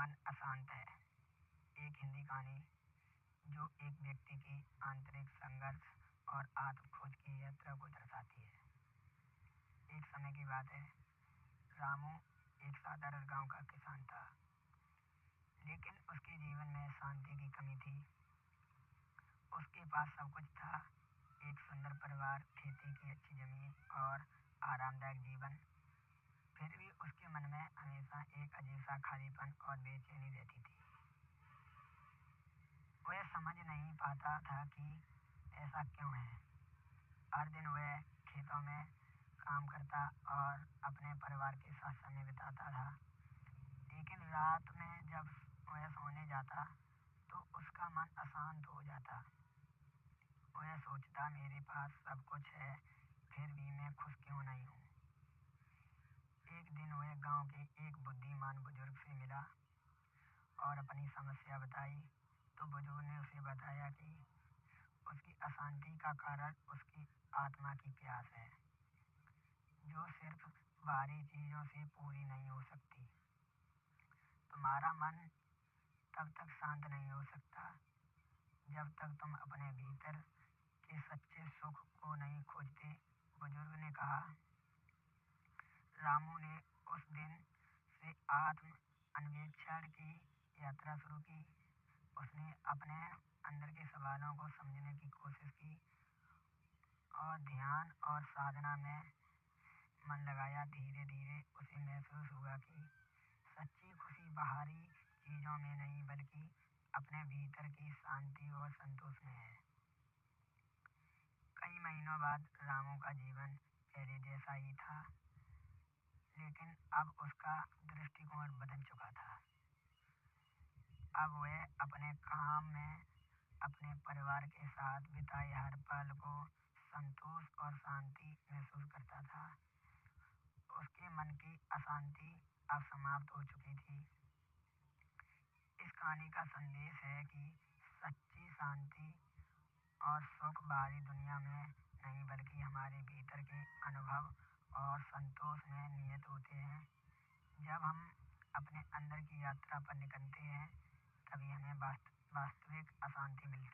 मन अशांत है। एक हिंदी कहानी जो एक व्यक्ति की आंतरिक संघर्ष और आत्म खोज की यात्रा को दर्शाती है। एक समय की बात है, रामू एक साधारण गांव का किसान था, लेकिन उसके जीवन में शांति की कमी थी। उसके पास सब कुछ था, एक सुंदर परिवार, खेती की अच्छी जमीन और आरामदायक जीवन। फिर भी उसके मन में हमेशा एक अजीब सा खालीपन और बेचैनी रहती थी। वह समझ नहीं पाता था कि ऐसा क्यों है। हर दिन वह खेतों में काम करता और अपने परिवार के साथ समय बिताता था, लेकिन रात में जब वह सोने जाता तो उसका मन अशांत हो जाता। वह सोचता, मेरे पास सब कुछ है, फिर भी मैं खुश क्यों नहीं हूँ। एक दिन वह गांव के एक बुद्धिमान बुजुर्ग से मिला और अपनी समस्या बताई, तो बुजुर्ग ने उसे बताया कि उसकी अशांति का कारण उसकी आत्मा की प्यास है, जो सिर्फ बाहरी चीजों से पूरी नहीं हो सकती। तुम्हारा मन तब तक शांत नहीं हो सकता जब तक तुम अपने भीतर के सच्चे सुख को नहीं खोजते, बुजुर्ग ने कहा। रामू ने उस दिन से आत्म अन्वेषण की यात्रा शुरू की। उसने अपने अंदर के सवालों को समझने की कोशिश की और ध्यान और साधना में मन लगाया। धीरे धीरे उसे महसूस हुआ कि सच्ची खुशी बाहरी चीजों में नहीं, बल्कि अपने भीतर की शांति और संतोष में है। कई महीनों बाद रामू का जीवन पहले जैसा ही था, लेकिन अब उसका दृष्टिकोण बदल चुका था। अब वह अपने काम में अपने परिवार के साथ बिताए हर पल को संतोष और शांति महसूस करता था। उसके मन की अशांति अब समाप्त हो चुकी थी। इस कहानी का संदेश है कि सच्ची शांति और सुख बाहरी दुनिया में नहीं, बल्कि हमारे भीतर के अनुभव और संतोष में निहित होते हैं। जब हम अपने अंदर की यात्रा पर निकलते हैं, तभी हमें वास्तविक अशांति मिलती है।